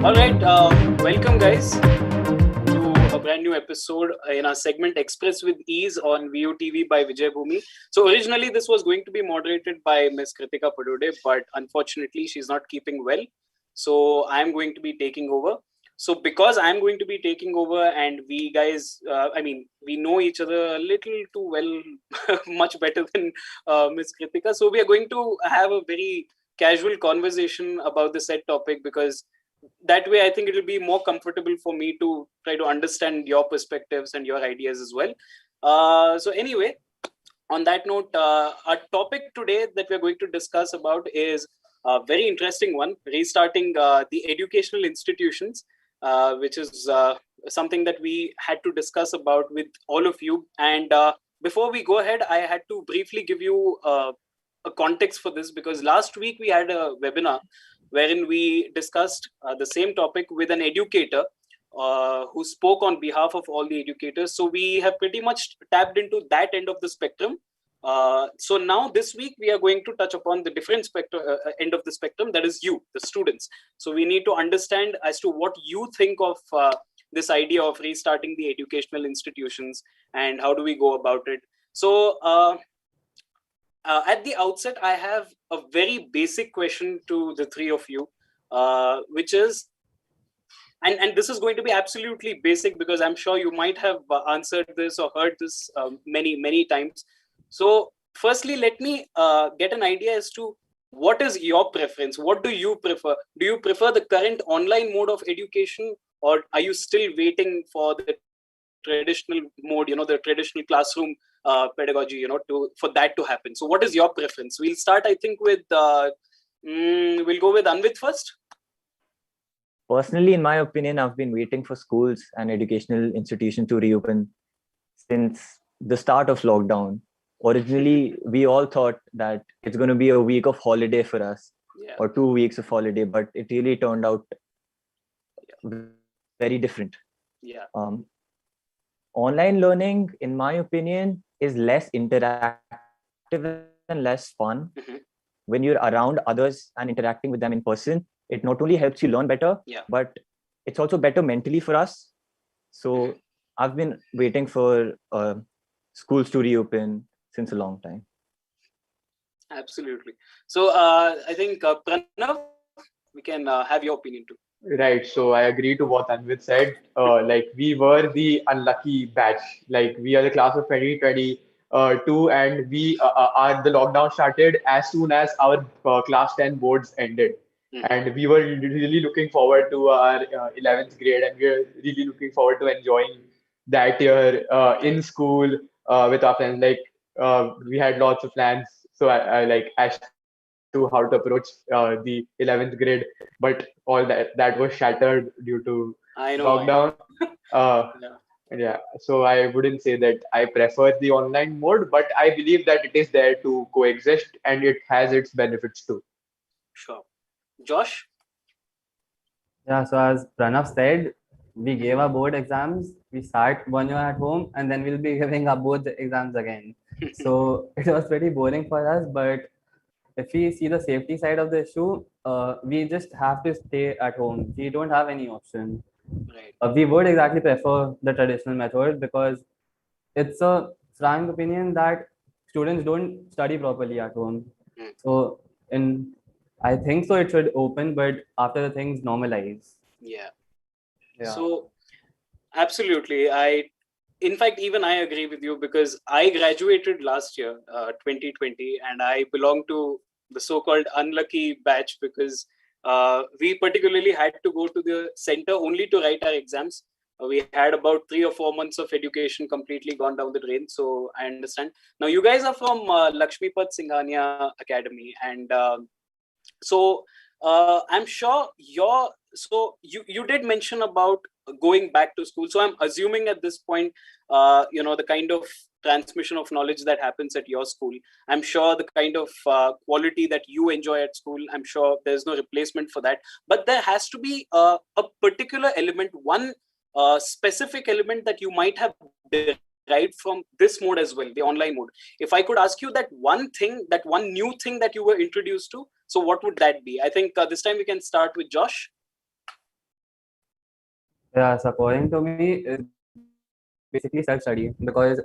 All right, welcome guys to a brand new episode in our segment Express with Ease on VOTV by Vijay Bhumi. So originally this was going to be moderated by Ms. Kritika Padode, but unfortunately she's not keeping well. So I'm going to be taking over. So because I'm going to be taking over and we guys, we know each other a little too well, much better than Ms. Kritika. So we are going to have a very casual conversation about the said topic because that way I think it will be more comfortable for me to try to understand your perspectives and your ideas as well. So anyway, on that note, our topic today that we're going to discuss about is a very interesting one, restarting the educational institutions, which is something that we had to discuss about with all of you. And before we go ahead, I had to briefly give you a context for this because last week we had a webinar wherein we discussed the same topic with an educator who spoke on behalf of all the educators. So we have pretty much tapped into that end of the spectrum. So now this week we are going to touch upon the different end of the spectrum, that is you, the students. So we need to understand as to what you think of this idea of restarting the educational institutions and how do we go about it. So at the outset, I have a very basic question to the three of you, which is, and this is going to be absolutely basic because I'm sure you might have answered this or heard this many times. So firstly, let me get an idea as to what is your preference? What do you prefer? Do you prefer the current online mode of education, or are you still waiting for the traditional mode, the traditional classroom pedagogy, for that to happen? So what is your preference? We'll start, I think, with, we'll go with Anvit first. Personally, in my opinion, I've been waiting for schools and educational institutions to reopen since the start of lockdown. Originally, we all thought that it's going to be a week of holiday for us, or 2 weeks of holiday, but it really turned out very different. Online learning, in my opinion, is less interactive and less fun. When you're around others and interacting with them in person, it not only helps you learn better, but it's also better mentally for us. So I've been waiting for schools to reopen since a long time. Absolutely. So I think Pranav, we can have your opinion too. Right. So I agree to what Anvit said. Like we were the unlucky batch. Like we are the class of 2022, and we the lockdown started as soon as our class 10 boards ended. And we were really looking forward to our 11th grade, and we were really looking forward to enjoying that year in school with our friends. Like we had lots of plans. So I like as to how to approach the 11th grade, but all that was shattered due to lockdown. Yeah, so I wouldn't say that I prefer the online mode, but I believe that it is there to coexist and it has its benefits too. Sure. Josh? Yeah, so as Pranav said, we gave our board exams, we sat 1 year at home, and then we'll be giving our board exams again. So it was pretty boring for us, but if we see the safety side of the issue, we just have to stay at home. We don't have any option. We would exactly prefer the traditional method because it's a frank opinion that students don't study properly at home. So I think so it should open, but after the things normalize. Yeah. So absolutely. In fact, even I agree with you because I graduated last year, 2020, and I belong to the so-called unlucky batch because we particularly had to go to the center only to write our exams. We had about 3 or 4 months of education completely gone down the drain. So I understand. Now, you guys are from Lakshmipad Singhania Academy, and so I'm sure you did mention about going back to school. So I'm assuming at this point, the kind of transmission of knowledge that happens at your school, I'm sure the kind of quality that you enjoy at school, I'm sure there's no replacement for that. But there has to be a particular element, one specific element that you might have derived from this mode as well, the online mode. If I could ask you that one new thing that you were introduced to, so what would that be? I think this time we can start with Josh. Yeah, so according to me, it's basically self-study, because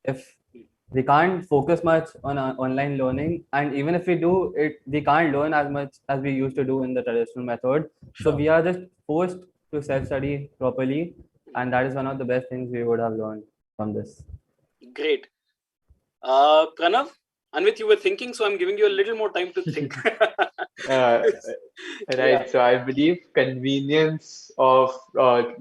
if we can't focus much on online learning, and even if we do it, we can't learn as much as we used to do in the traditional method. So Sure. we are just forced to self-study properly, and that is one of the best things we would have learned from this. Great. Pranav, Anvit, you were thinking, so I'm giving you a little more time to think. Uh, Yeah. right. So I believe convenience of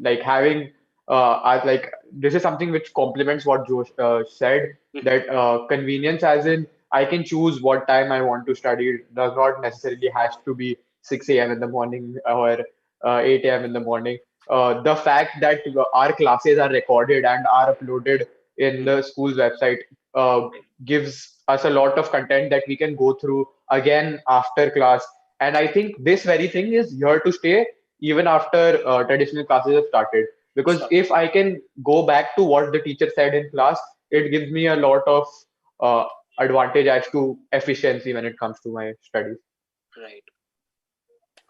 like having like this is something which complements what Josh said, Mhm. that convenience as in I can choose what time I want to study. It does not necessarily has to be 6 a.m. in the morning or 8 a.m. in the morning. The fact that our classes are recorded and are uploaded in the school's website uh, gives us a lot of content that we can go through again after class. And I think this very thing is here to stay even after traditional classes have started. Because Sure. if I can go back to what the teacher said in class, it gives me a lot of uh, advantage as to efficiency when it comes to my studies. Right.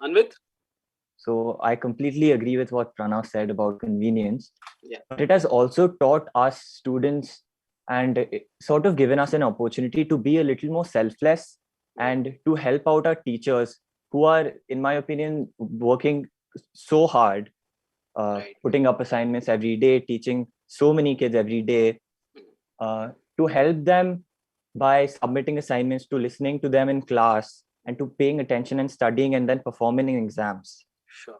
Anvit? So I completely agree with what Pranav said about convenience. Yeah. But it has also taught us students and sort of given us an opportunity to be a little more selfless and to help out our teachers who are, in my opinion, working so hard, Right. putting up assignments every day, teaching so many kids every day, to help them by submitting assignments, to listening to them in class, and to paying attention and studying and then performing in exams. Sure.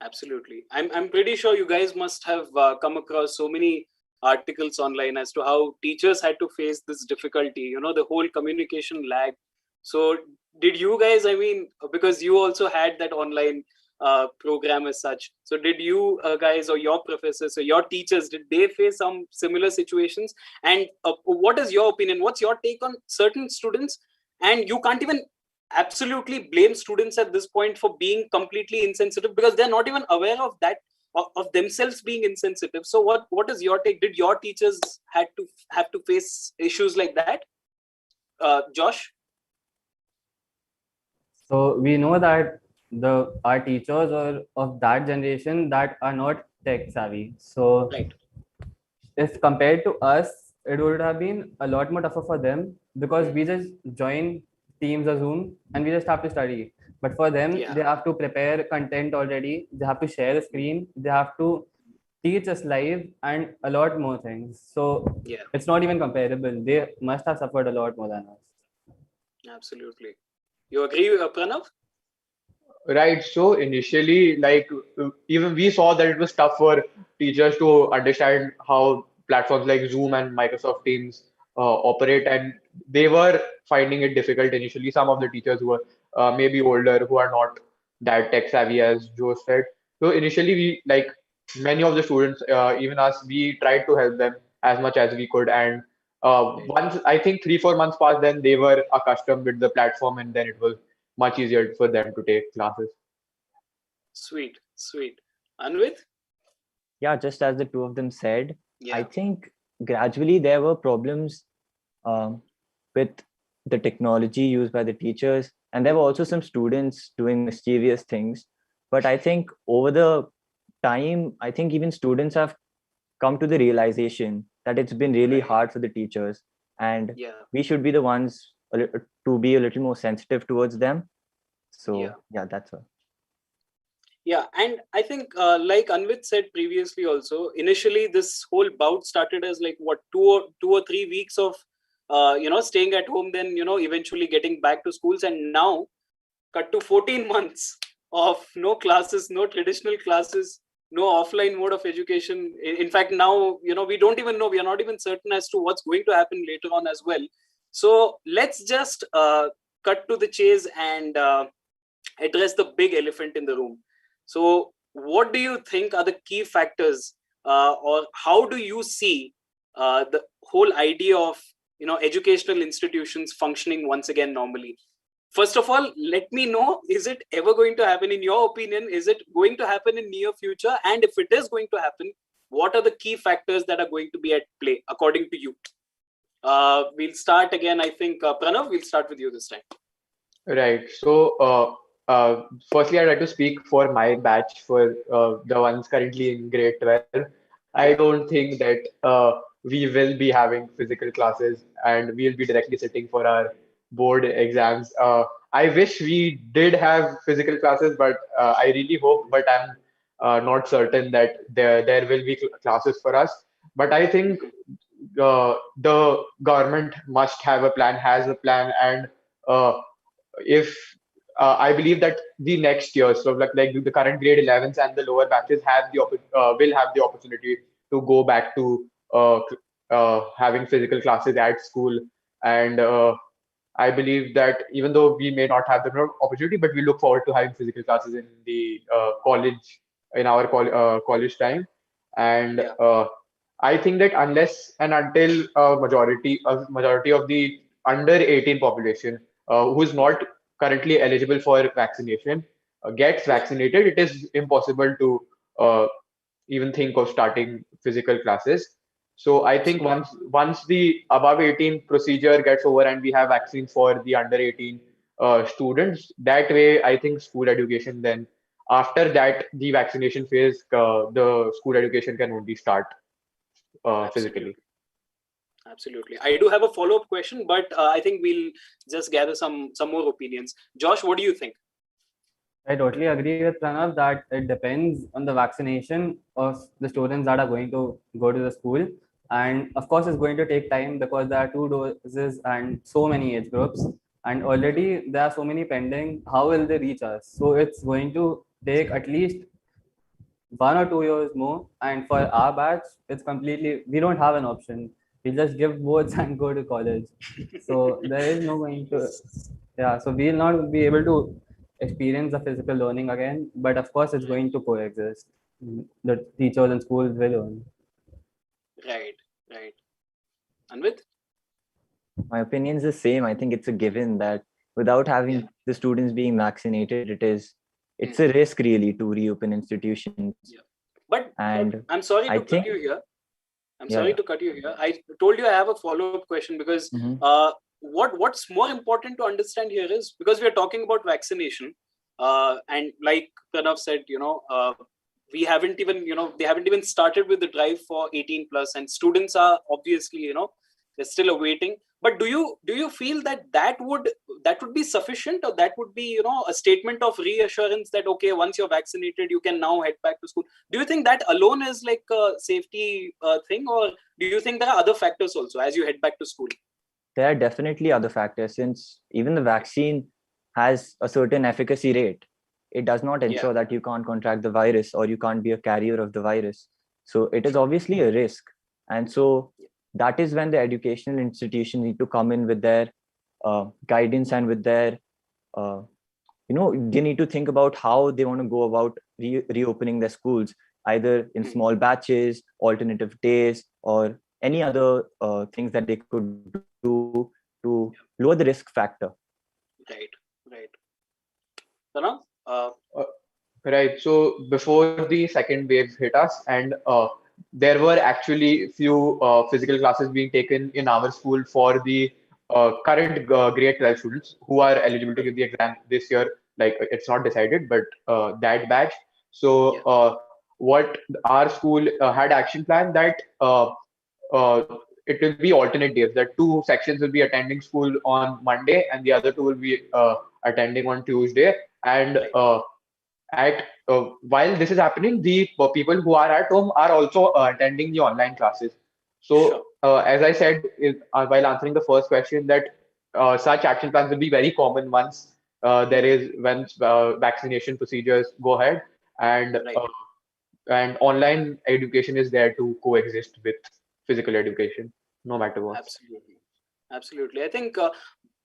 Absolutely. I'm pretty sure you guys must have come across so many articles online as to how teachers had to face this difficulty, the whole communication lag. So did you guys, I mean, because you also had that online program as such, so did you guys or your professors or your teachers, did they face some similar situations? And what is your opinion, what's your take on certain students? And you can't even absolutely blame students at this point for being completely insensitive, because they're not even aware of that, of themselves being insensitive. So what is your take? Did your teachers have to face issues like that? Josh? So we know that the our teachers are of that generation that are not tech savvy. So Right. if compared to us, it would have been a lot more tougher for them, because we just join Teams or Zoom and we just have to study. But for them, Yeah. they have to prepare content already. They have to share the screen. They have to teach us live and a lot more things. So Yeah. it's not even comparable. They must have suffered a lot more than us. Absolutely. You agree, Pranav? Right. So initially, like even we saw that it was tough for teachers to understand how platforms like Zoom and Microsoft Teams operate, and they were finding it difficult initially. Some of the teachers who were maybe older, who are not that tech savvy, as Joe said. So initially, we like many of the students, even us, we tried to help them as much as we could. And once I think 3 4 months passed, then they were accustomed with the platform, and then it was much easier for them to take classes. Sweet, sweet. Anvit? Yeah, just as the two of them said, I Yeah. think gradually there were problems um, with the technology used by the teachers, and there were also some students doing mischievous things. But I think over the time, I think even students have come to the realization that it's been really Right. hard for the teachers, and Yeah. we should be the ones to be a little more sensitive towards them. Yeah. So yeah, that's all. Yeah, and I think, like Anvit said previously, also initially this whole bout started as like what 2 or 3 weeks of staying at home, then eventually getting back to schools, and now cut to 14 months of no classes, no traditional classes, no offline mode of education. In fact, now we don't even know, we are not even certain as to what's going to happen later on as well. So let's just cut to the chase and address the big elephant in the room. So, what do you think are the key factors, or how do you see the whole idea of educational institutions functioning once again normally? First of all, let me know: is it ever going to happen? In your opinion, is it going to happen in near future? And if it is going to happen, what are the key factors that are going to be at play according to you? We'll start again. I think Pranav, we'll start with you this time. Right. So firstly, I'd like to speak for my batch, for the ones currently in grade 12. I Yeah. don't think that we will be having physical classes and we'll be directly sitting for our board exams. I wish we did have physical classes, but I really hope, but I'm not certain that there will be classes for us. But I think the government must have a plan, has a plan, and if I believe that the next year, so like the current grade 11s and the lower batches have will have the opportunity to go back to having physical classes at school, and I believe that even though we may not have the opportunity, but we look forward to having physical classes in the college, in our college time, and Yeah. I think that unless and until a majority of the under 18 population who is not currently eligible for vaccination gets Yeah. vaccinated, it is impossible to uh, even think of starting physical classes. So I think Absolutely. once the above 18 procedure gets over and we have vaccines for the under 18 students, that way I think school education then after that the vaccination phase, the school education can only start physically. Absolutely. Absolutely. I do have a follow-up question, but I think we'll just gather some more opinions. Josh, what do you think? I totally agree with Pranav that it depends on the vaccination of the students that are going to go to the school. And of course, it's going to take time because there are 2 doses and so many age groups. And already there are so many pending. How will they reach us? So it's going to take at least 1 or 2 years more. And for our batch, it's completely, we don't have an option. We just give boards and go to college. So there is no going to, yeah, so we'll not be able to experience the physical learning again, but of course it's going to coexist. The teachers and schools will learn. Right. Right. Anvit? My opinion is the same. I think it's a given that without having Yeah. the students being vaccinated, it's Hmm. a risk really to reopen institutions. Yeah. But And I'm sorry I to cut think, you here. I'm yeah, sorry yeah. to cut you here. I told you I have a follow-up question because Hmm. what's more important to understand here is because we are talking about vaccination, and like Pranav said, we haven't even they haven't even started with the drive for 18 plus, and students are obviously they're still awaiting. But do you feel that would be sufficient, or that would be a statement of reassurance that okay, once you're vaccinated, you can now head back to school? Do you think that alone is like a safety thing, or do you think there are other factors also as you head back to school? There are definitely other factors since even the vaccine has a certain efficacy rate. It does not Yeah. ensure that you can't contract the virus or you can't be a carrier of the virus. So it is True. obviously a risk. And so that is when the educational institutions need to come in with their guidance and with their they need to think about how they want to go about reopening their schools, either in Hmm. small batches, alternative days, or any other things that they could do to lower the risk factor. Right. Right. Pranav? Uh, Right. So before the second wave hit us, and there were actually few physical classes being taken in our school for the current grade 12 students who are eligible to give the exam this year. Like it's not decided, but that batch. So Yeah. what our school had action plan that it will be alternate days. That two sections will be attending school on Monday, and the other two will be attending on Tuesday. And Right. at while this is happening, the people who are at home are also attending the online classes. Sure. So, as I said while answering the first question, that such action plans will be very common once when vaccination procedures go ahead, and Right. online education is there to coexist with physical education, no matter what. Absolutely. Absolutely. I think,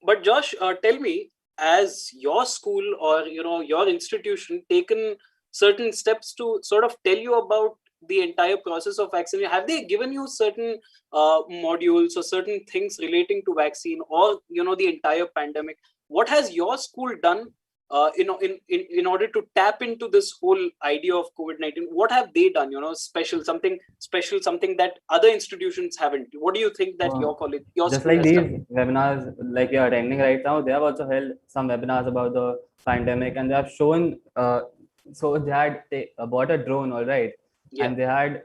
but Josh, tell me, as your school or your institution taken certain steps to sort of tell you about the entire process of vaccination? Have they given you certain modules or certain things relating to vaccine or the entire pandemic? What has your school done in order to tap into this whole idea of COVID-19? What have they done? Something special, something that other institutions haven't. What do you think that your college, your just school like has these done? webinars like you're attending right now, they have also held some webinars about the pandemic, and they have shown so they had bought a drone, all right, Yeah. and they had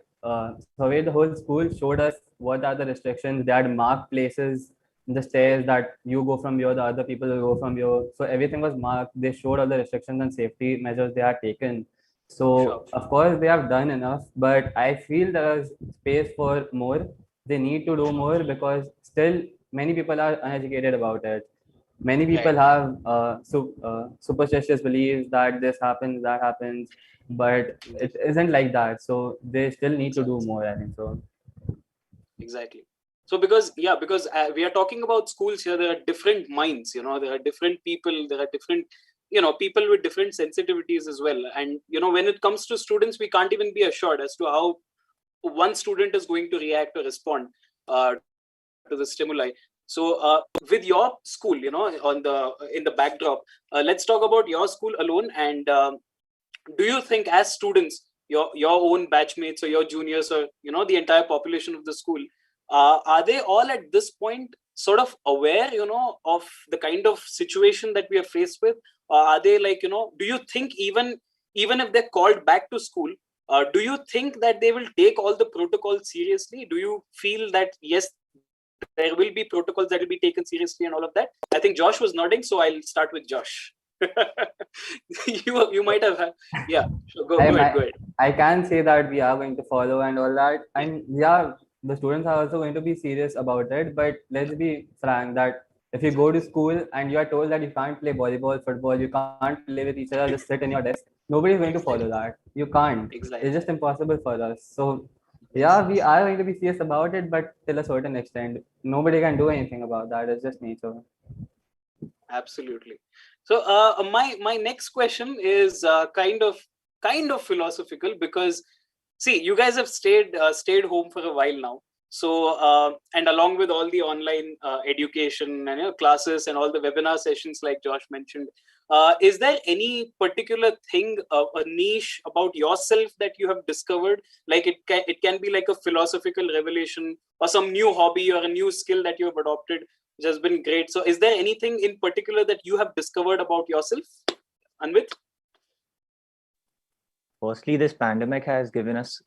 surveyed the whole school, showed us what are the restrictions. They had marked places in the stairs that you go from here, the other people will go from here, so everything was marked. They showed all the restrictions and safety measures they had taken. So Sure. of course they have done enough, but I feel there is space for more. They need to do more because still many people are uneducated about it. Many people Right. have superstitious beliefs that this happens, that happens, but it isn't like that. So they still need to do more, I think so. Exactly. So because we are talking about schools here, there are different minds. There are different people. There are different people with different sensitivities as well. And when it comes to students, we can't even be assured as to how one student is going to react or respond to the stimuli. So with your school, in the backdrop, let's talk about your school alone. And do you think, as students, your own batchmates or your juniors, or the entire population of the school, are they all at this point sort of aware of the kind of situation that we are faced with? Or are they like, do you think even if they're called back to school, do you think that they will take all the protocols seriously? Do you feel that yes, there will be protocols that will be taken seriously and all of that? I think Josh was nodding, so I'll start with Josh. you might have yeah, sure, go ahead. I can say that we are going to follow and all that, and yeah, the students are also going to be serious about it. But let's be frank that if you go to school and you are told that you can't play volleyball, football, you can't play with each other, just sit in your desk, nobody's going to follow that. You can't. Exactly. It's just impossible for us. So Yes. yeah, we are going to be serious about it, but till a certain extent, nobody can do anything about that. It's just nature. Absolutely. So my next question is kind of philosophical, because see, you guys have stayed home for a while now. So and along with all the online education and classes and all the webinar sessions like Josh mentioned, is there any particular thing, a niche about yourself that you have discovered? Like it can be like a philosophical revelation or some new hobby or a new skill that you have adopted, which has been great. So is there anything in particular that you have discovered about yourself, Anvit? Firstly, this pandemic has given us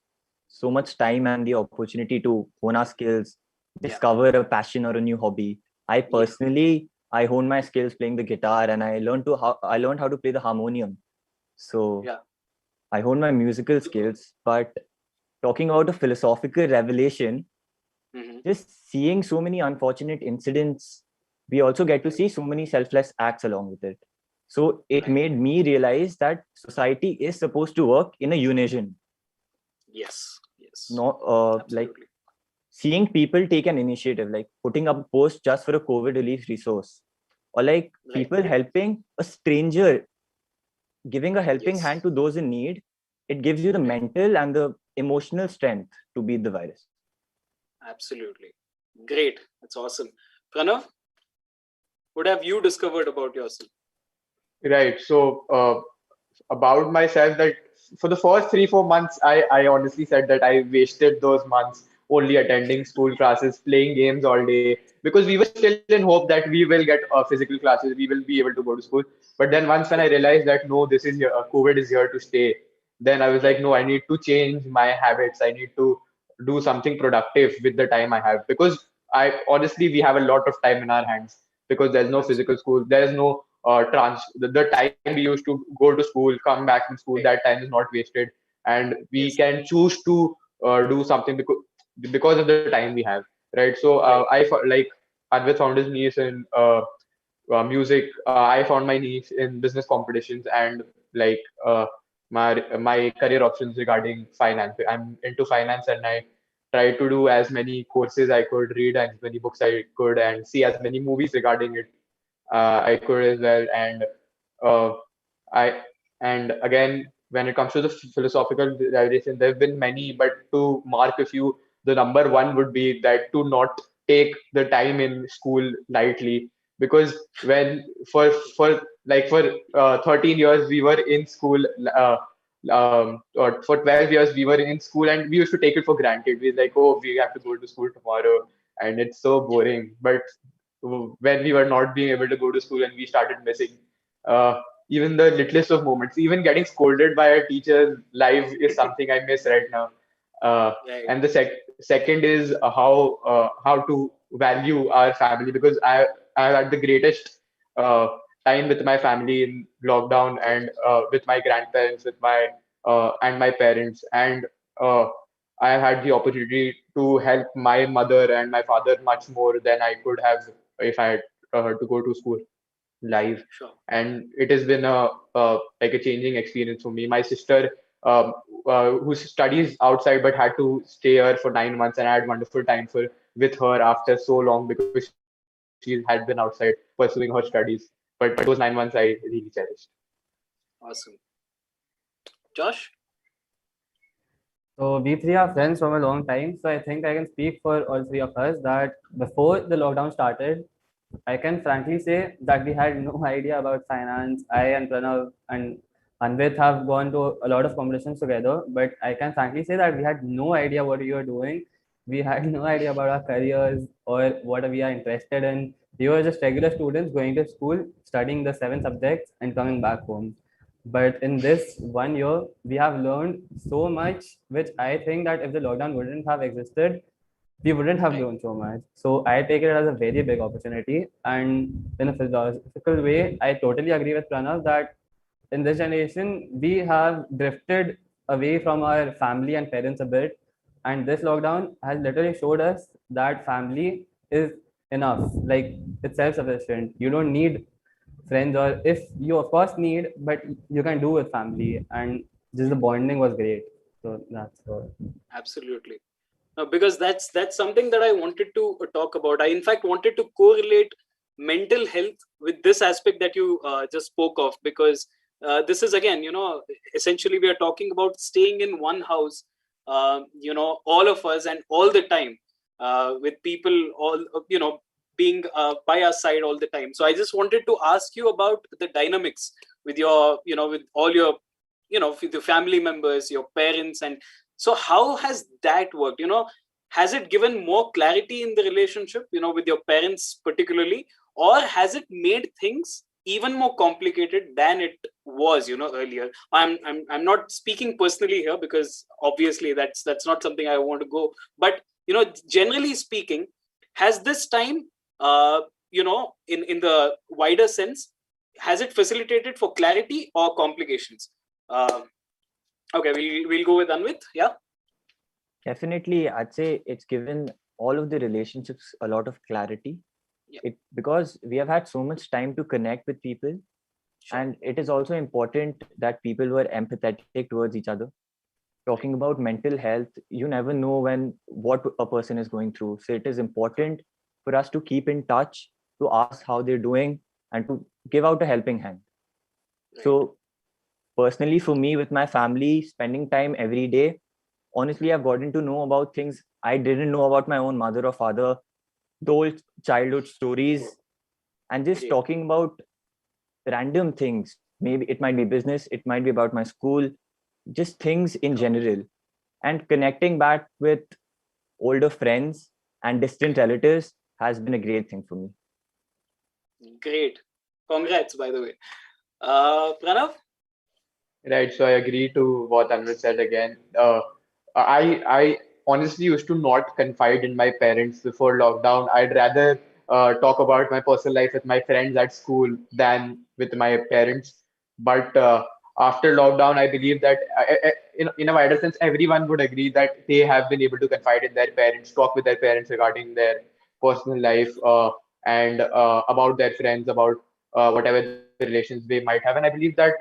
so much time and the opportunity to hone our skills, discover a passion or a new hobby. I personally, I honed my skills playing the guitar, and I learned how to play the harmonium. So I honed my musical skills. But talking about a philosophical revelation, just seeing so many unfortunate incidents, we also get to see so many selfless acts along with it. So it made me realize that society is supposed to work in a unison. Yes. Not like seeing people take an initiative, like putting up a post just for a COVID relief resource, or like people helping a stranger, giving a helping hand to those in need. It gives you the mental and the emotional strength to beat the virus. Absolutely. Great. That's awesome. Pranav, what have you discovered about yourself? Right. So about myself, that for the first 3-4 months, I honestly said that I wasted those months only attending school classes, playing games all day, because we were still in hope that we will get physical classes, we will be able to go to school. But then once when I realized that no, this is here, COVID is here to stay, then I was like, no, I need to change my habits. I need to do something productive with the time I have, because I honestly we have a lot of time in our hands, because there's no physical school, there is no the time we used to go to school, come back from school, that time is not wasted, and we can choose to do something because of the time we have, right? So like Advait found his niche in music. I found my niche in business competitions, and like my career options regarding finance. I'm into finance, and I tried to do as many courses I could, read as many books I could, and see as many movies regarding it I could as well. And uh, I and again, when it comes to the philosophical realization, there have been many, but to mark a few, the number one would be that to not take the time in school lightly, because when for like for 13 years we were in school, or for 12 years we were in school, and we used to take it for granted. We were like, oh, we have to go to school tomorrow, and it's so boring. But when we were not being able to go to school and we started missing uh, even the littlest of moments, even getting scolded by a teacher live is something I miss right now. Right. And the second is how to value our family, because I had the greatest uh, time with my family in lockdown, and with my grandparents, with my and my parents, and uh, I had the opportunity to help my mother and my father much more than I could have if I had to go to school live. Sure. And it has been like a changing experience for me. My sister, who studies outside but had to stay here for 9 months, and I had wonderful time with her after so long, because she had been outside pursuing her studies. But those 9 months I really cherished. Awesome. Josh? So we three are friends from a long time. So I think I can speak for all three of us that before the lockdown started, I can frankly say that we had no idea about finance. I and Pranav and Anvit have gone to a lot of competitions together, but I can frankly say that we had no idea what we were doing. We had no idea about our careers or what we are interested in. We were just regular students going to school, studying the 7 subjects, and coming back home. But in this 1 year, we have learned so much, which I think that if the lockdown wouldn't have existed, we wouldn't have Right. grown so much. So I take it as a very big opportunity. And in a philosophical way, I totally agree with Pranav that in this generation, we have drifted away from our family and parents a bit. And this lockdown has literally showed us that family is enough. Like it's self-sufficient. You don't need friends, or if you of course need, but you can do with family. And just the bonding was great. So that's all. Absolutely. Because that's something that I wanted to talk about. I in fact wanted to correlate mental health with this aspect that you just spoke of, because this is again, essentially we are talking about staying in one house, all of us and all the time, with people all being by our side all the time. So I just wanted to ask you about the dynamics with your, with all your, with your family members, your parents, and so how has that worked? Has it given more clarity in the relationship, with your parents particularly, or has it made things even more complicated than it was, earlier? I'm not speaking personally here, because obviously that's not something I want to go. But generally speaking, has this time, in the wider sense, has it facilitated for clarity or complications? Okay, we'll go with Anvit. Yeah. Definitely, I'd say it's given all of the relationships a lot of clarity. Yeah. Because we have had so much time to connect with people, Sure. and it is also important that people were empathetic towards each other. Talking about mental health, you never know what a person is going through. So it is important for us to keep in touch, to ask how they're doing, and to give out a helping hand. Right. So personally, for me, with my family, spending time every day, honestly, I've gotten to know about things I didn't know about my own mother or father, those childhood stories, and just Great. talking about random things. Maybe it might be business, it might be about my school, just things in general. And connecting back with older friends and distant relatives has been a great thing for me. Great. Congrats, by the way. Pranav? Right, so I agree to what Anvit said again. I honestly used to not confide in my parents before lockdown. I'd rather talk about my personal life with my friends at school than with my parents. But after lockdown, I believe that in a wider sense, everyone would agree that they have been able to confide in their parents, talk with their parents regarding their personal life, and about their friends, about whatever the relations they might have. And I believe that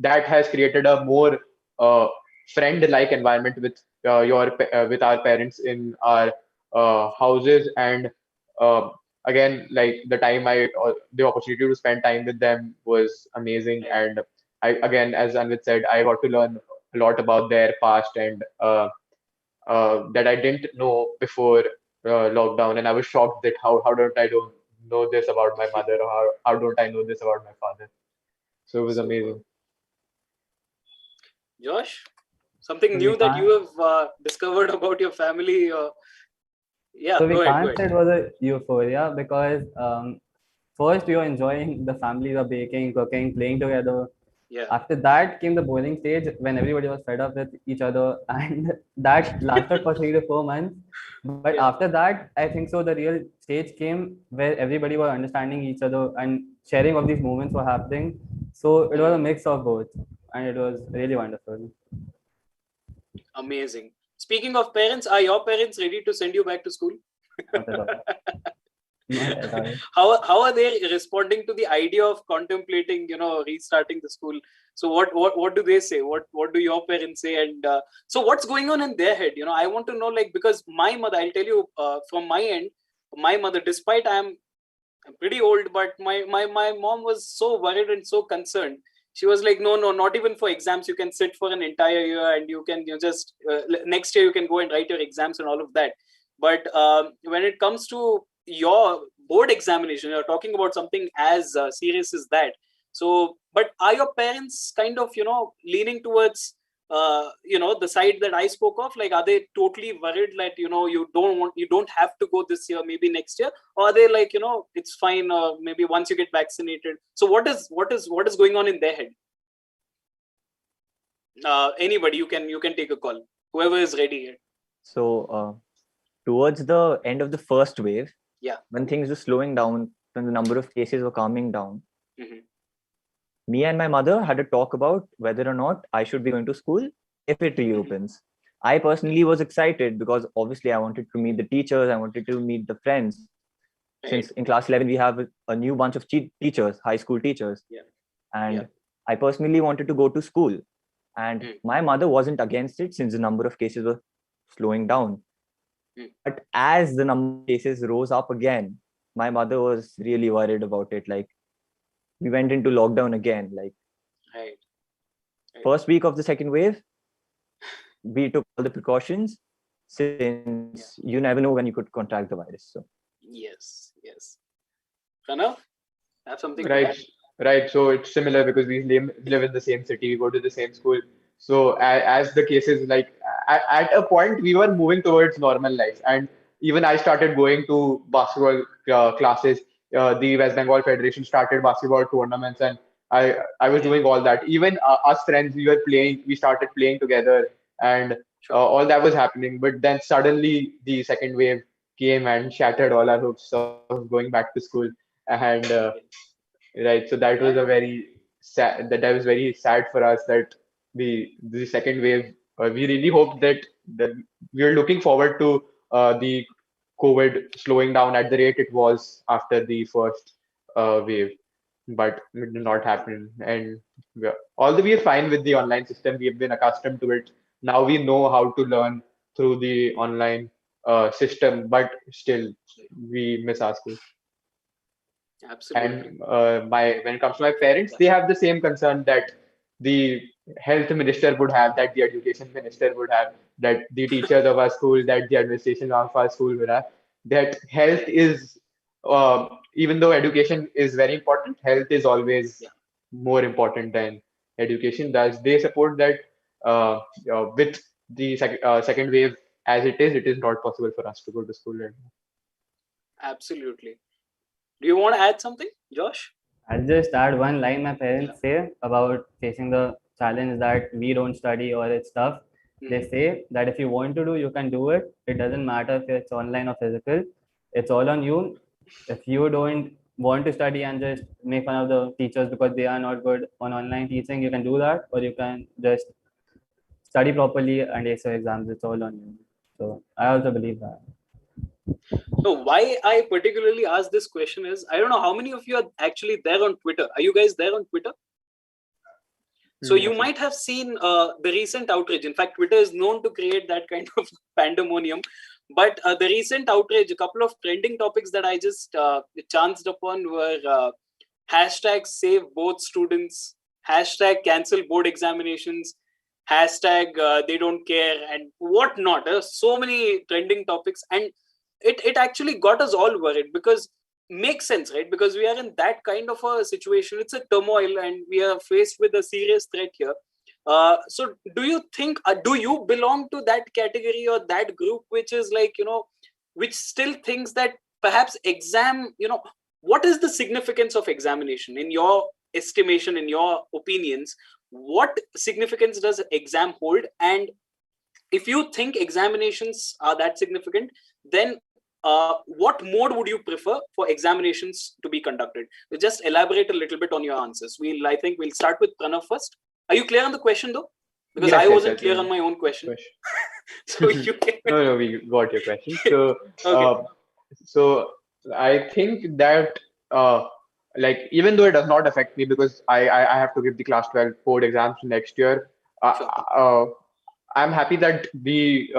that has created a more uh, friend-like environment with our parents in our houses. And uh, again, like the opportunity to spend time with them was amazing. Right. And I, again, as Anvit said, I got to learn a lot about their past, and that I didn't know before lockdown. And I was shocked that how don't I don't know this about my mother, or how don't I know this about my father. So it was amazing. Josh, something So new we that you can't, have discovered about your family? Yeah, so we go ahead. can't say it was a euphoria because first you're enjoying the family, you're baking, cooking, playing together. Yeah. After that came the boring stage when everybody was fed up with each other, and that lasted for 3 to 4 months. But Yeah. after that, I think so the real stage came where everybody was understanding each other and sharing of these moments were happening. So it was a mix of both, and it was really wonderful. Amazing. Speaking of parents, are your parents ready to send you back to school? Not at all. Not at all. How are they responding to the idea of contemplating, restarting the school? So what do they say? What do your parents say? And so what's going on in their head? I want to know, like, because my mother, I'll tell you from my end, my mother, despite I'm pretty old, but my mom was so worried and so concerned. She was like, no, not even for exams. You can sit for an entire year and you can just next year you can go and write your exams and all of that. But when it comes to your board examination, you're talking about something as serious as that. So, but are your parents kind of leaning towards the side that I spoke of? Like, are they totally worried that you don't have to go this year, maybe next year? Or are they like, it's fine, maybe once you get vaccinated? So what is going on in their head? Anybody, you can take a call, whoever is ready here. So towards the end of the first wave, Yeah. when things were slowing down, when the number of cases were calming down, Mhm. me and my mother had a talk about whether or not I should be going to school if it reopens. I personally was excited because obviously I wanted to meet the teachers, I wanted to meet the friends. Right. Since in class 11 we have a new bunch of teachers, high school teachers. Yeah. And Yeah. I personally wanted to go to school. And Mm. my mother wasn't against it since the number of cases were slowing down. Mm. But as the number of cases rose up again, my mother was really worried about it. Like, we went into lockdown again. Like, Right. Right. first week of the second wave, we took all the precautions since you never know when you could contract the virus. So Yes. Pranav, have something to Right, add? right. So it's similar because we live in the same city, we go to the same school. So as the cases, like at a point, we were moving towards normal life, and even I started going to basketball classes. The West Bengal Federation started basketball tournaments, and I was Yeah. doing all that. Even us friends, we started playing together, and Sure. all that was happening. But then suddenly the second wave came and shattered all our hopes of going back to school, and right, so that was a Yeah. very sad. That was very sad for us that the second wave. We really hoped that we were looking forward to the COVID slowing down at the rate it was after the first wave, but it did not happen. And although we are fine with the online system, we have been accustomed to it. Now we know how to learn through the online system, but still we miss our school. Absolutely. And my when it comes to my parents, they have the same concern that the health minister would have, that the education minister would have, that the teachers of our school, that the administration of our school would have. That health is, even though education is very important, health is always Yeah. more important than education. Thus, they support that with the second wave as it is not possible for us to go to school anymore. Absolutely. Do you want to add something, Josh? I'll just add one line my Yeah. parents say about facing the challenge that we don't study or it's tough. They say that if you want to do, you can do it. It doesn't matter if it's online or physical. It's all on you. If you don't want to study and just make fun of the teachers because they are not good on online teaching, you can do that, or you can just study properly and ace your exams. It's all on you. So I also believe that. So why I particularly ask this question is, I don't know how many of you are actually there on Twitter. Are you guys there on Twitter? So you might have seen the recent outrage. In fact, Twitter is known to create that kind of pandemonium. But the recent outrage, a couple of trending topics that I just chanced upon were hashtag save both students, hashtag cancel board examinations, hashtag they don't care, and whatnot. So many trending topics. And it actually got us all worried because makes sense, right? Because we are in that kind of a situation. It's a turmoil and we are faced with a serious threat here. So do you think, do you belong to that category or that group which is like, which still thinks that perhaps exam, what is the significance of examination in your estimation, in your opinions? What significance does exam hold? And if you think examinations are that significant, then what mode would you prefer for examinations to be conducted? Just elaborate a little bit on your answers. I think we'll start with Pranav first. Are you clear on the question though? Because I wasn't clear on my own question. So you can... No, we got your question. So, Okay. so I think that like even though it does not affect me because I have to give the class 12 board exams next year. Sure. I'm happy that the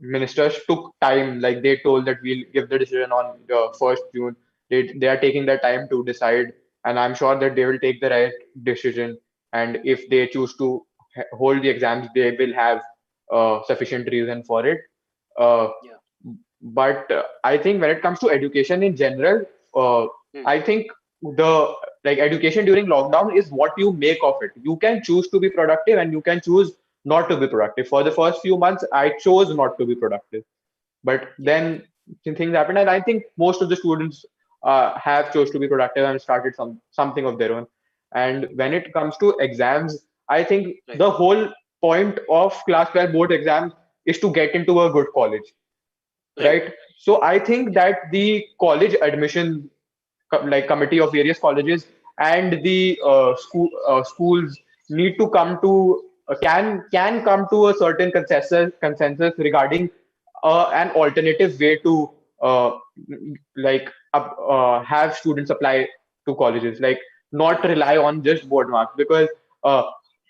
ministers took time. Like they told that we'll give the decision on the 1st June. They are taking their time to decide, and I'm sure that they will take the right decision. And if they choose to hold the exams, they will have sufficient reason for it. Yeah. But I think when it comes to education in general, I think the like education during lockdown is what you make of it. You can choose to be productive and you can choose not to be productive. For the first few months, I chose not to be productive, but then things happened, and I think most of the students have chose to be productive and started something of their own. And when it comes to exams, I think the whole point of class 12 board exams is to get into a good college, right? So I think that the college admission like committee of various colleges and the schools need to come to can come to a certain consensus regarding an alternative way to have students apply to colleges, like not rely on just board marks, because uh,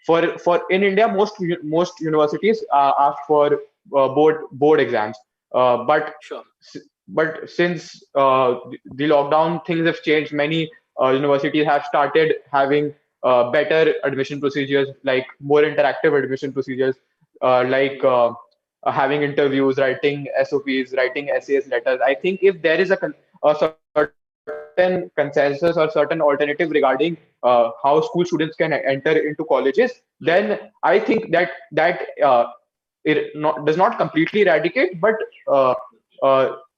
for in India most universities ask for board exams, but Sure. but since the lockdown, things have changed. Many universities have started having better admission procedures, like more interactive admission procedures, having interviews, writing SOPs, writing essays, letters. I think if there is a certain consensus or certain alternative regarding how school students can enter into colleges, then I think that does not completely eradicate, but uh,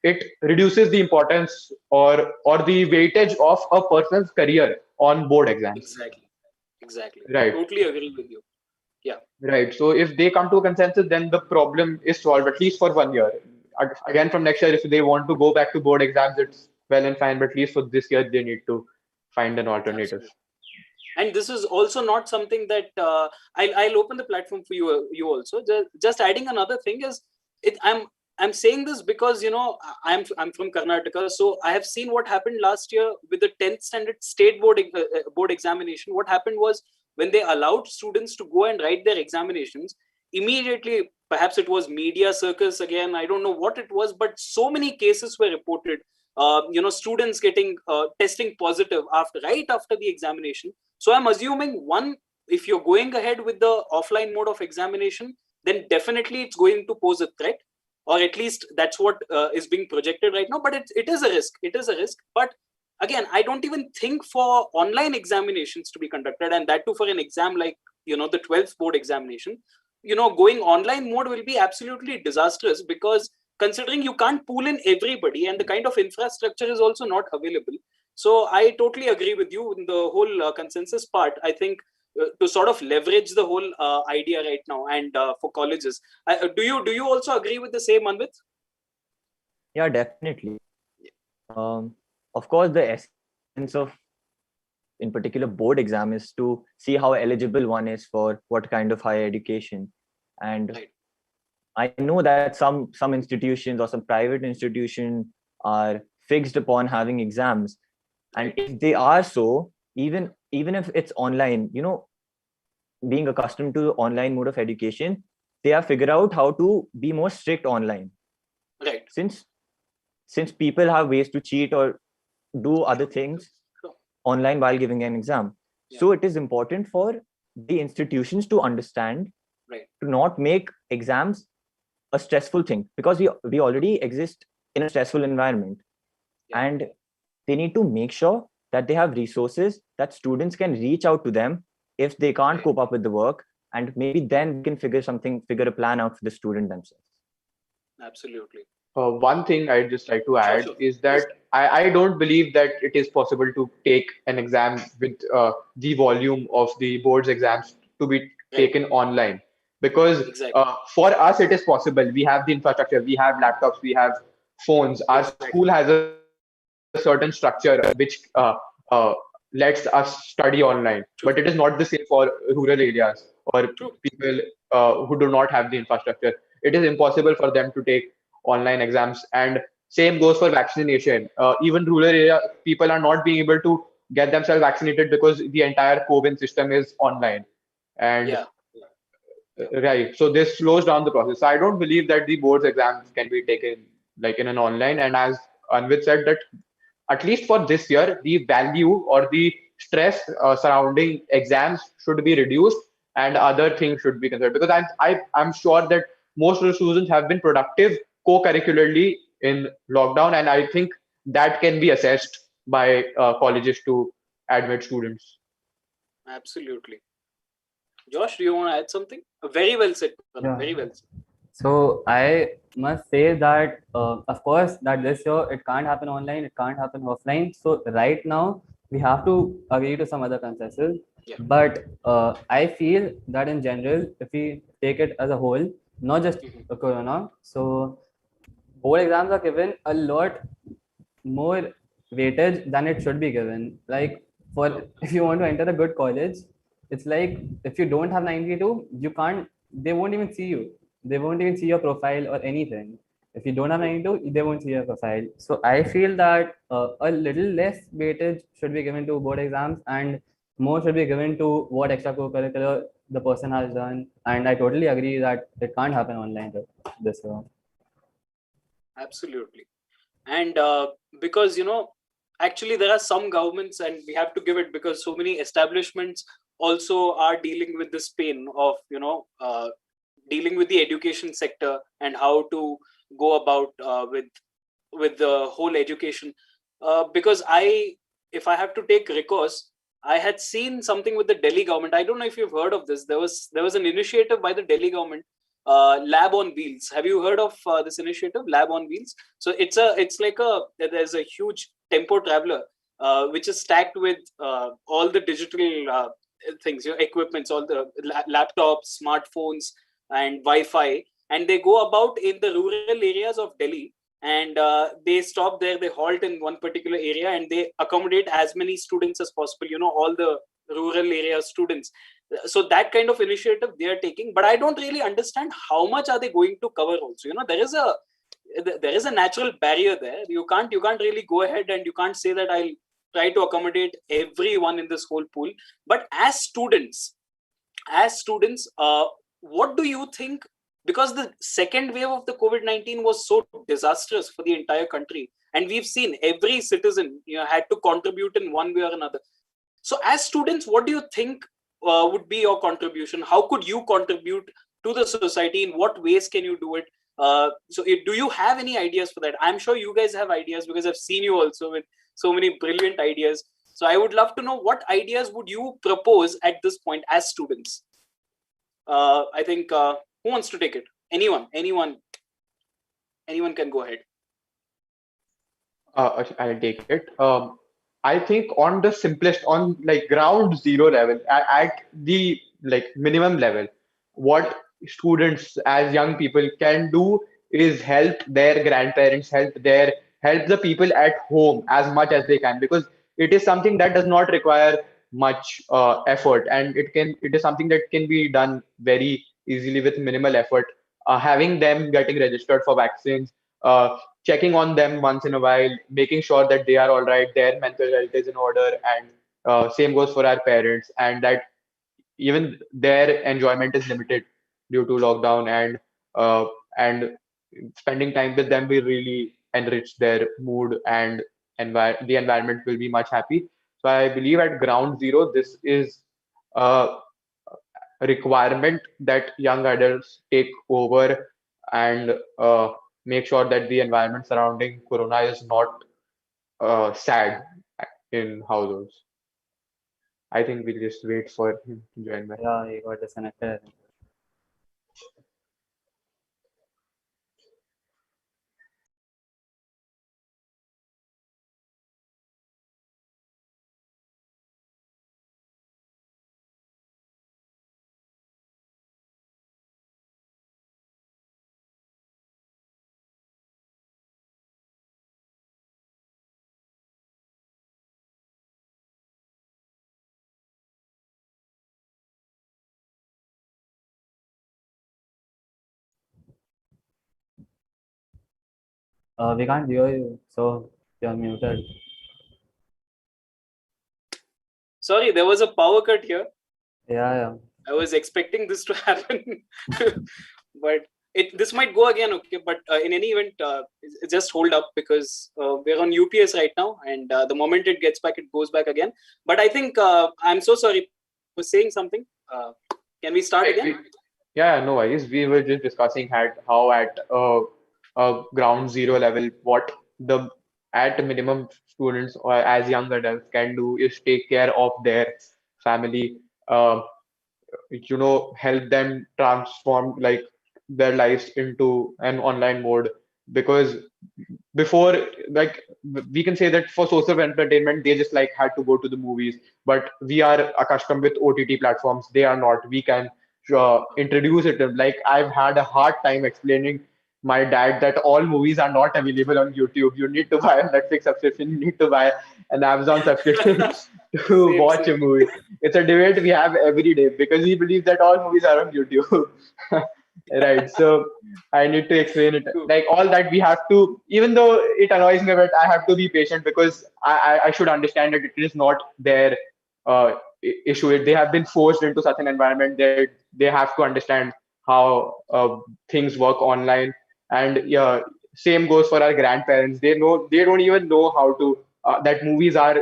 it reduces the importance or the weightage of a person's career on board exams. Exactly. Right. Totally agree with you. Yeah. Right. So if they come to a consensus, then the problem is solved, at least for 1 year. Again, from next year, if they want to go back to board exams, it's well and fine. But at least for this year, they need to find an alternative. Absolutely. And this is also not something that I'll open the platform for you also. Just adding another thing is, I'm saying this because I'm from Karnataka, so I have seen what happened last year with the 10th standard state board examination. What happened was, when they allowed students to go and write their examinations, immediately, perhaps it was media circus again, I don't know what it was, but so many cases were reported. Students getting testing positive right after the examination. So I'm assuming, one, if you're going ahead with the offline mode of examination, then definitely it's going to pose a threat, or at least that's what is being projected right now. But it is a risk. It is a risk. But again, I don't even think for online examinations to be conducted, and that too for an exam like the 12th board examination, going online mode will be absolutely disastrous, because considering you can't pool in everybody and the kind of infrastructure is also not available. So I totally agree with you in the whole consensus part. I think to sort of leverage the whole idea right now, and for colleges, do you also agree with the same, Anvit? Yeah, definitely. Of course, the essence of, in particular, board exam is to see how eligible one is for what kind of higher education. And I know that some institutions or some private institutions are fixed upon having exams, and if they are so, even if it's online, being accustomed to the online mode of education, they have figured out how to be more strict online. Right. Since people have ways to cheat or do other things online while giving an exam. So it is important for the institutions to understand, to not make exams a stressful thing, because we already exist in a stressful environment. And they need to make sure that they have resources that students can reach out to them if they can't cope up with the work, and maybe then we can figure a plan out for the student themselves. Absolutely. One thing I'd just like to add Sure. is that I don't believe that it is possible to take an exam with the volume of the board's exams to be Right. taken online. Because Exactly. for us, it is possible. We have the infrastructure, we have laptops, we have phones. Our Exactly. school has a certain structure which lets us study online. But it is not the same for rural areas or True. people who do not have the infrastructure. It is impossible for them to take online exams. And same goes for vaccination. Even rural area people are not being able to get themselves vaccinated because the entire COVID system is online. And Yeah. right, so this slows down the process. So I don't believe that the board's exams can be taken like in an online. And as Anvit said, that at least for this year, the value or the stress surrounding exams should be reduced and other things should be considered. Because I'm sure that most of the students have been productive co-curricularly in lockdown, and I think that can be assessed by colleges to admit students. Absolutely. Josh, do you want to add something? Very well said, Pranav. Yeah. Very well said. So I must say that, of course, that this year it can't happen online, it can't happen offline. So right now we have to agree to some other consensus. Yeah. But I feel that in general, if we take it as a whole, not just Corona, so board exams are given a lot more weightage than it should be given. Like, for if you want to enter a good college, it's like if you don't have 92, you can't. They won't even see you. They won't even see your profile or anything. If you don't have 92, they won't see your profile. So I feel that a little less weightage should be given to board exams and more should be given to what extracurricular the person has done. And I totally agree that it can't happen online this year. Absolutely. And because, actually there are some governments, and we have to give it, because so many establishments also are dealing with this pain of, dealing with the education sector and how to go about with the whole education. Because if I have to take recourse, I had seen something with the Delhi government. I don't know if you've heard of this. There was an initiative by the Delhi government, Lab on Wheels. Have you heard of this initiative, Lab on Wheels? So there's a huge tempo traveler which is stacked with all the digital things, equipments, all the laptops, smartphones, and Wi-Fi, and they go about in the rural areas of Delhi, and they stop there, they halt in one particular area, and they accommodate as many students as possible, all the rural area students. So that kind of initiative they are taking, but I don't really understand how much are they going to cover also. There is a natural barrier there. You can't really go ahead and you can't say that I'll try to accommodate everyone in this whole pool. But as students, what do you think? Because the second wave of the COVID-19 was so disastrous for the entire country, and we've seen every citizen had to contribute in one way or another. So as students, what do you think would be your contribution? How could you contribute to the society? In what ways can you do it? Do you have any ideas for that? I'm sure you guys have ideas, because I've seen you also with so many brilliant ideas. So I would love to know, what ideas would you propose at this point as students? I think, who wants to take it? Anyone can go ahead. I'll take it. I think on the simplest, on like ground zero level, at the like minimum level, what students as young people can do is help their grandparents, help the people at home as much as they can, because it is something that does not require much effort, and it is something that can be done very easily with minimal effort. Having them getting registered for vaccines, checking on them once in a while, making sure that they are all right, their mental health is in order, and same goes for our parents, and that even their enjoyment is limited due to lockdown, and spending time with them will really enrich their mood, and the environment will be much happy. So I believe at ground zero, this is a requirement that young adults take over and make sure that the environment surrounding corona is not sad in households. I think we'll just wait for him to join back. Yeah, he got disconnected. We can't hear you, so you're muted. Sorry, there was a power cut here. Yeah. I was expecting this to happen, but this might go again. Okay, but in any event, just hold up because we're on UPS right now, and the moment it gets back, it goes back again. But I think I'm so sorry for saying something. Can we start again? Yeah, no worries. We were just discussing how at a ground zero level, what the at minimum students or as young adults can do is take care of their family, uh, help them transform like their lives into an online mode. Because before, like, we can say that for social entertainment they just like had to go to the movies, but we are accustomed with OTT platforms. They are not. We can introduce it. Like, I've had a hard time explaining my dad that all movies are not available on YouTube. You need to buy a Netflix subscription, you need to buy an Amazon subscription to Same, watch a same. movie. It's a debate we have every day because he believes that all movies are on YouTube. Right. So I need to explain it. Cool. Like, all that we have to, even though it annoys me a bit, I have to be patient because I should understand that it is not their issue. They have been forced into such an environment. They have to understand how things work online. And yeah, same goes for our grandparents. They don't even know how to that movies are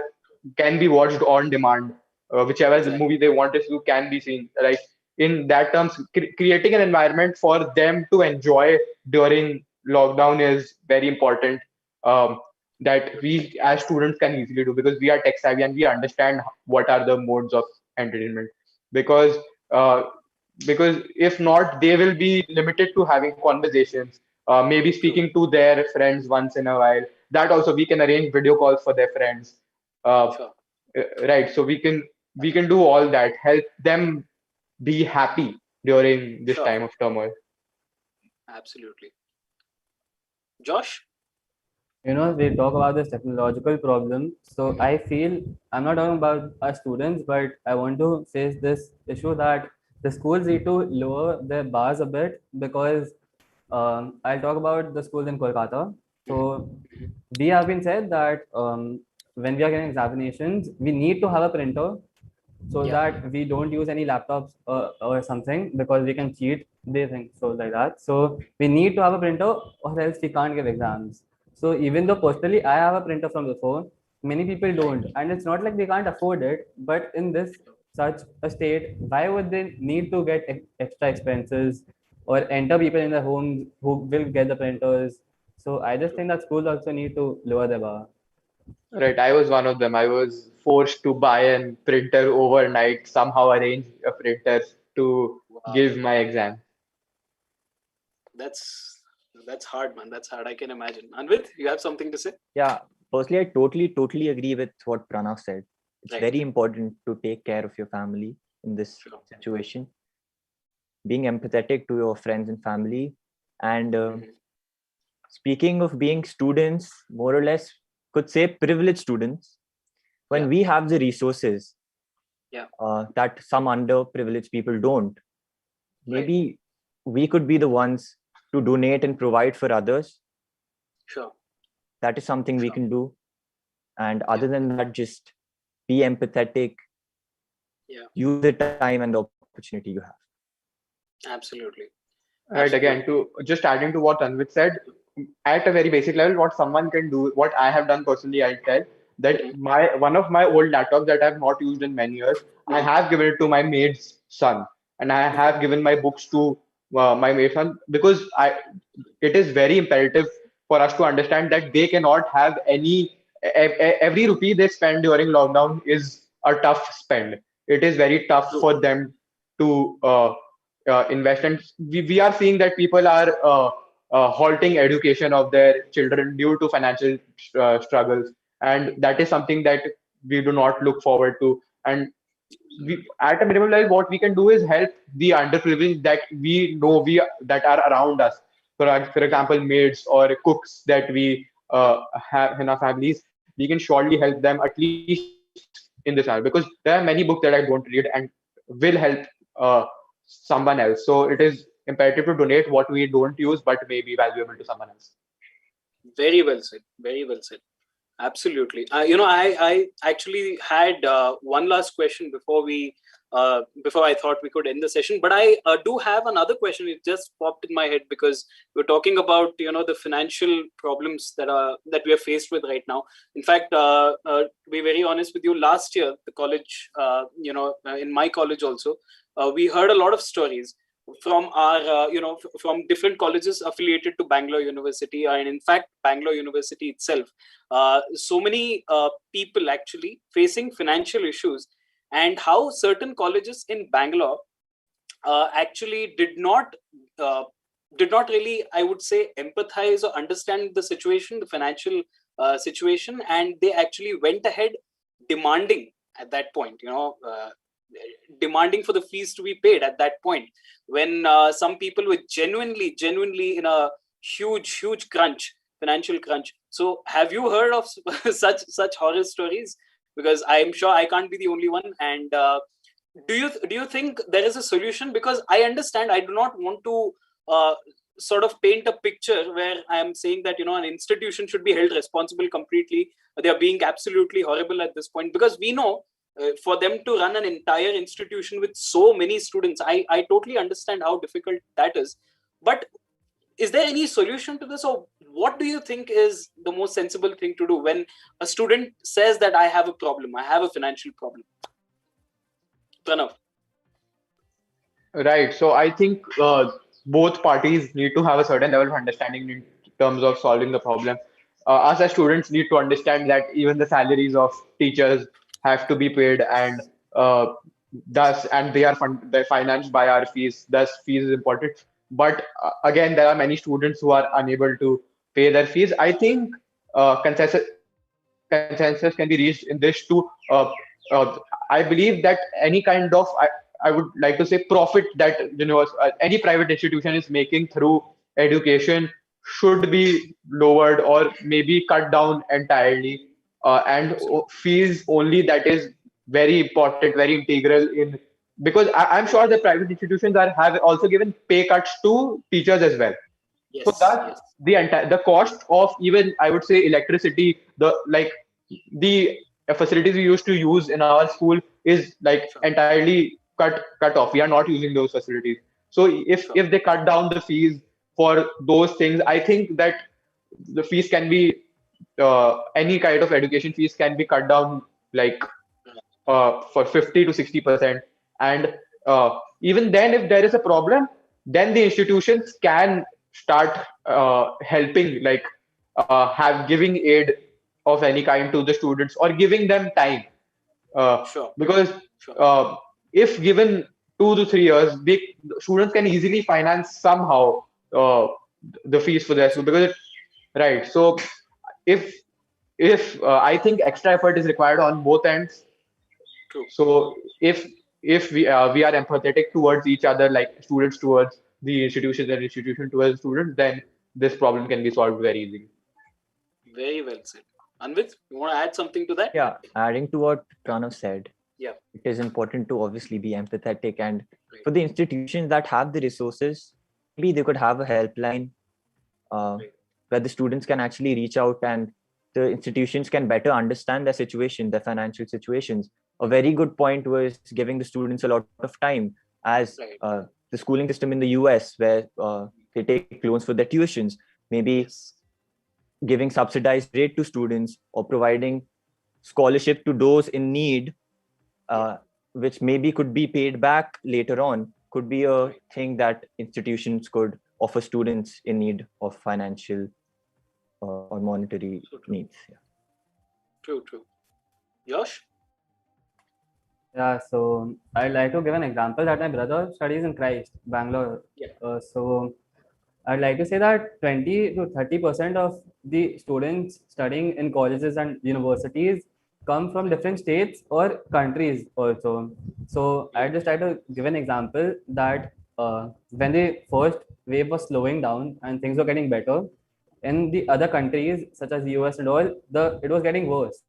can be watched on demand. Whichever the Exactly. movie they want to see can be seen. Like, in that terms, creating an environment for them to enjoy during lockdown is very important. That we as students can easily do because we are tech savvy and we understand what are the modes of entertainment. Because uh, because if not, they will be limited to having conversations, maybe True. speaking to their friends once in a while. That also we can arrange video calls for their friends. Uh, Sure. right. So we can do all that, help them be happy during this Sure. time of turmoil. Absolutely. Josh? We talk about this technological problem. So I feel I'm not talking about our students, but I want to face this issue that the schools need to lower their bars a bit because I'll talk about the schools in Kolkata. So we have been said that when we are getting examinations, we need to have a printer so Yeah. that we don't use any laptops or something because we can cheat. They think so like that. So we need to have a printer or else we can't give exams. So even though personally I have a printer from the phone, many people don't, and it's not like they can't afford it. But in this such a state, why would they need to get extra expenses or enter people in their homes who will get the printers? So I just True. think that schools also need to lower the bar. Right, I was one of them. I was forced to buy a printer overnight, somehow arrange a printer to Wow. give my exam. That's hard, man. That's hard. I can imagine. Anvit, you have something to say? Yeah, personally, I totally agree with what Pranav said. It's Right. very important to take care of your family in this Sure. situation, being empathetic to your friends and family. And speaking of being students, more or less, could say privileged students, when Yeah. we have the resources Yeah. that some underprivileged people don't, Right. maybe we could be the ones to donate and provide for others. Sure. That is something we Sure. can do. And Yeah. other than that, just be empathetic, Yeah. use the time and the opportunity you have. Absolutely. Right, again, Absolutely. to just adding to what Anvit said, at a very basic level, what someone can do, what I have done personally, I'll tell that my one of my old laptops that I've not used in many years, I have given it to my maid's son, and I have given my books to my maid's son because it is very imperative for us to understand that they cannot have any every rupee they spend during lockdown is a tough spend. It is very tough True. for them to invest, and we are seeing that people are halting education of their children due to financial struggles, and that is something that we do not look forward to. And we, at a minimum level, what we can do is help the underprivileged that we know we that are around us. For example, maids or cooks that we have in our families, we can surely help them at least in this manner, because there are many books that I don't read and will help someone else. So it is imperative to donate what we don't use but may be valuable to someone else. Very well said. Very well said. Absolutely. I actually had one last question before I thought we could end the session. But I do have another question. It just popped in my head because we're talking about the financial problems that we are faced with right now. In fact, to be very honest with you, last year the college, in my college also, we heard a lot of stories from our from different colleges affiliated to Bangalore University, and in fact Bangalore University itself, so many people actually facing financial issues, and how certain colleges in Bangalore actually did not really, I would say, empathize or understand the situation, the financial situation, and they actually went ahead demanding at that point, demanding for the fees to be paid at that point, when some people were genuinely in a huge financial crunch. So have you heard of such horror stories? Because I'm sure I can't be the only one. And do you think there is a solution? Because I understand, I do not want to sort of paint a picture where I am saying that an institution should be held responsible completely. They are being absolutely horrible at this point, because we know for them to run an entire institution with so many students, I totally understand how difficult that is. But is there any solution to this, or what do you think is the most sensible thing to do when a student says that I have a problem, I have a financial problem? Pranav. Right. So I think both parties need to have a certain level of understanding in terms of solving the problem. Us as students need to understand that even the salaries of teachers have to be paid, and and they're financed by our fees. Thus, fees is important. But again, there are many students who are unable to pay their fees. I think consensus can be reached in this to. I believe that any kind of I would like to say profit that any private institution is making through education should be lowered or maybe cut down entirely. And fees only, that is very important, very integral in, because I'm sure the private institutions have also given pay cuts to teachers as well. So that Yes. the cost of, even I would say, electricity, the facilities we used to use in our school is like Sure. entirely cut off. We are not using those facilities. So Sure. if they cut down the fees for those things, I think that the fees can be any kind of education fees can be cut down, like for 50 to 60%. And even then, if there is a problem, then the institutions can start helping, like have giving aid of any kind to the students or giving them time. Sure. Because Sure. if given 2 to 3 years, students can easily finance somehow the fees for their school. Because right. So if I think extra effort is required on both ends. True. So if we are empathetic towards each other, like students towards the institutions and institution towards students, then this problem can be solved very easily. Very well said. Anvit, you want to add something to that? Yeah, adding to what Pranav said, Yeah. it is important to obviously be empathetic, and Right. for the institutions that have the resources, maybe they could have a helpline Right. where the students can actually reach out, and the institutions can better understand their situation, their financial situations. A very good point was giving the students a lot of time, as Right. the schooling system in the US, where they take loans for their tuitions, maybe Yes. giving subsidized rate to students or providing scholarship to those in need, which maybe could be paid back later on, could be a thing that institutions could offer students in need of financial or monetary needs. Yeah. True. Yash? Yeah, so I'd like to give an example that my brother studies in Christ, Bangalore. Yeah. So I'd like to say that 20 to 30% of the students studying in colleges and universities come from different states or countries also. So I'd just try to give an example that when the first wave was slowing down and things were getting better, in the other countries such as US and all, it was getting worse.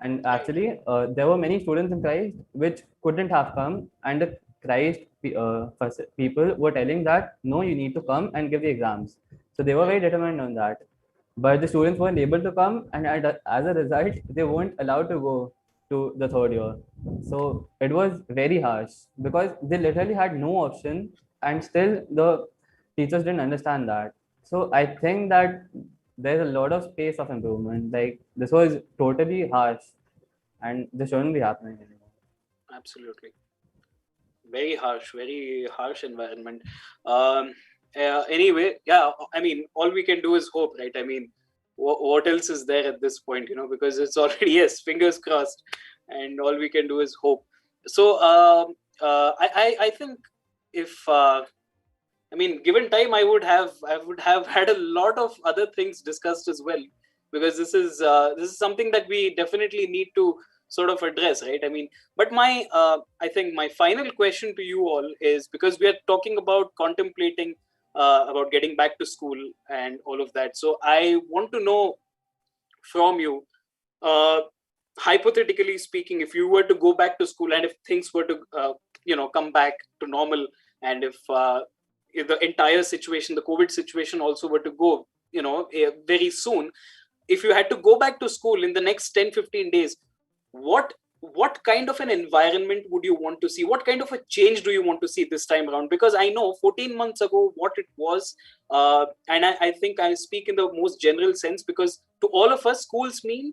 And actually, there were many students in Christ which couldn't have come, and the people were telling that no, you need to come and give the exams. So they were very determined on that. But the students weren't able to come, and as a result, they weren't allowed to go to the third year. So it was very harsh because they literally had no option, and still the teachers didn't understand that. So I think that there's a lot of space of improvement. Like this was totally harsh, and this shouldn't be happening anymore. Absolutely. Very harsh environment. Anyway, yeah, I mean, all we can do is hope, right? I mean, what else is there at this point, because it's already, yes, fingers crossed, and all we can do is hope. So I think if I mean, given time, I would have had a lot of other things discussed as well, because this is something that we definitely need to sort of address, right? I mean, but I think my final question to you all is, because we are talking about contemplating about getting back to school and all of that. So I want to know from you, uh, hypothetically speaking, if you were to go back to school and if things were to come back to normal, and if the entire situation, the COVID situation also were to go very soon, if you had to go back to school in the next 10-15 days, what kind of an environment would you want to see? What kind of a change do you want to see this time around? Because I know 14 months ago what it was, and I think I speak in the most general sense, because to all of us, schools mean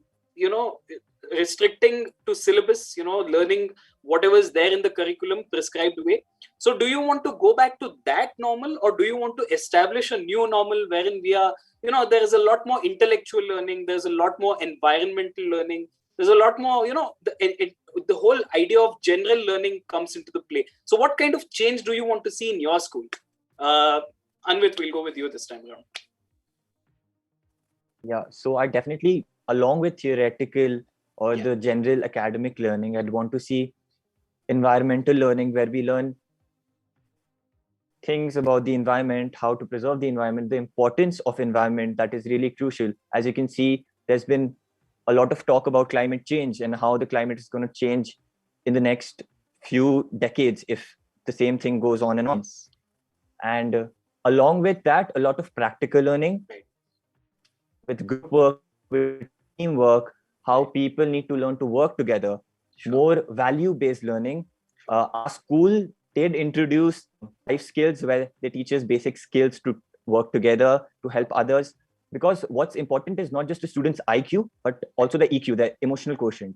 restricting to syllabus, learning whatever is there in the curriculum prescribed way. So do you want to go back to that normal, or do you want to establish a new normal wherein we are, there is a lot more intellectual learning, there's a lot more environmental learning, there's a lot more, the whole idea of general learning comes into the play. So what kind of change do you want to see in your school? Anvit, we'll go with you this time around. Yeah, so I definitely, along with theoretical or the general academic learning, I'd want to see environmental learning, where we learn things about the environment, how to preserve the environment, the importance of environment. That is really crucial. As you can see, there's been a lot of talk about climate change and how the climate is going to change in the next few decades if the same thing goes on and on. And along with that, a lot of practical learning with group work, with teamwork, how people need to learn to work together, more value-based learning. Our school did introduce life skills where they teach us basic skills to work together, to help others. Because what's important is not just the student's IQ, but also the EQ, the emotional quotient.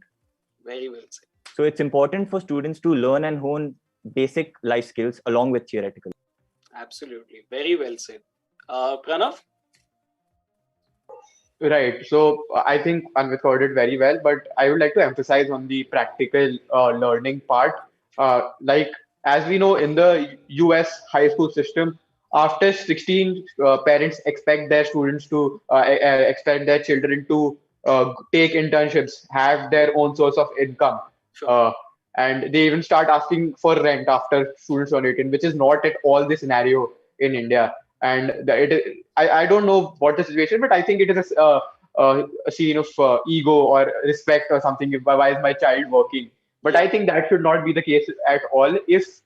Very well said. So it's important for students to learn and hone basic life skills along with theoretical. Absolutely. Very well said. Pranav? Right. So I think Anvit covered it very well, but I would like to emphasize on the practical learning part. Like, as we know, in the US high school system, after 16, parents expect their students to expect their children to take internships, have their own source of income. Sure. And they even start asking for rent after students turn 18, which is not at all the scenario in India. And I don't know what the situation, but I think it is a scene of ego or respect or something. Why is my child working? But I think that should not be the case at all. If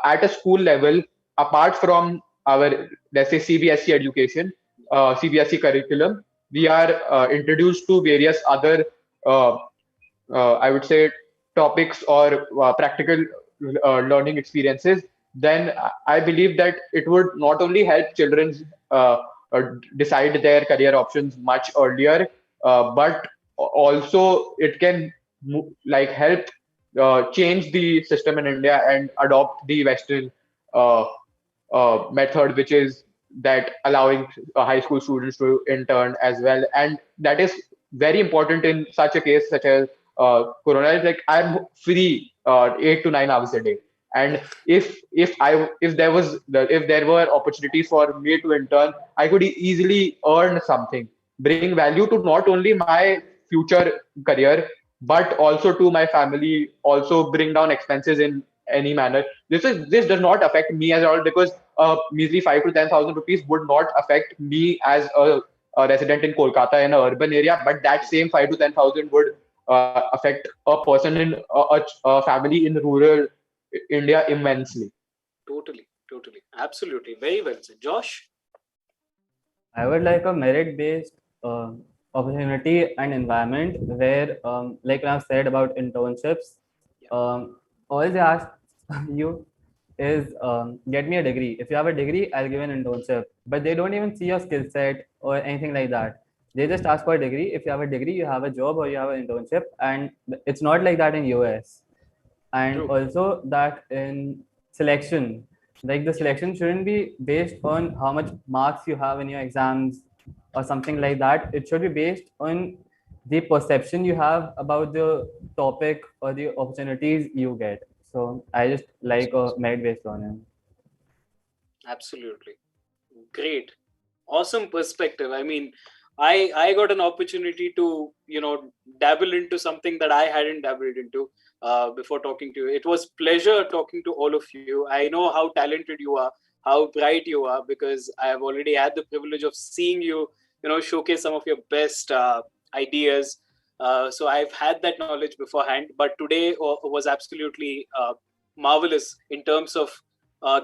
at a school level, apart from our, let's say, CBSE education, CBSE curriculum, we are introduced to various other, I would say, topics or practical learning experiences, then I believe that it would not only help children decide their career options much earlier, but also it can help change the system in India and adopt the Western uh, method, which is that allowing high school students to intern as well. And that is very important in such a case such as corona. Is like I'm free 8 to 9 hours a day, and if there were opportunities for me to intern, I could easily earn something, bring value to not only my future career but also to my family, also bring down expenses in any manner. This does not affect me as all, because measly 5 to 10,000 rupees would not affect me as a resident in Kolkata in an urban area, but that same 5 to 10,000 would affect a person in a family in rural India immensely. Totally. Absolutely. Very well said. Josh? I would like a merit-based opportunity and environment where, like when I've said about internships, all they ask you is get me a degree. If you have a degree, I'll give an internship. But they don't even see your skill set or anything like that. They just ask for a degree. If you have a degree, you have a job or you have an internship. And it's not like that in US. And also that in selection, like the selection shouldn't be based on how much marks you have in your exams or something like that. It should be based on the perception you have about the topic or the opportunities you get. So I just like a merit based learning. Absolutely. Great. Awesome perspective. I mean, I got an opportunity to, dabble into something that I hadn't dabbled into before talking to you. It was pleasure talking to all of you. I know how talented you are, how bright you are, because I have already had the privilege of seeing you, showcase some of your best ideas. So I've had that knowledge beforehand, but today was absolutely marvelous in terms of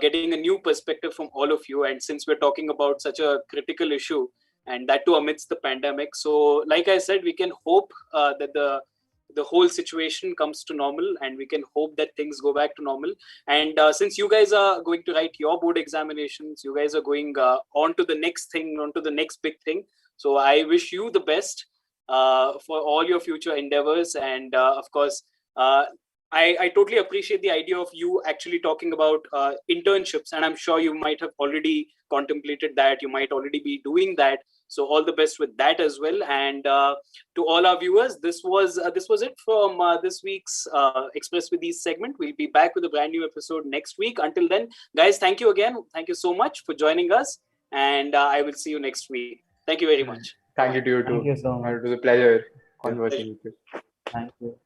getting a new perspective from all of you. And since we're talking about such a critical issue, and that too amidst the pandemic, so like I said, we can hope that the whole situation comes to normal, and we can hope that things go back to normal. And since you guys are going to write your board examinations, you guys are going on to the next thing, on to the next big thing. So I wish you the best for all your future endeavors. And of course, I totally appreciate the idea of you actually talking about internships, and I'm sure you might have already contemplated that. You might already be doing that. So all the best with that as well. And to all our viewers, this was it from this week's Express with Ease segment. We'll be back with a brand new episode next week. Until then, guys, thank you again. Thank you so much for joining us, and I will see you next week. Thank you very much. Thank you to you too. Thank you so much. It was a pleasure conversing with you. Thank you.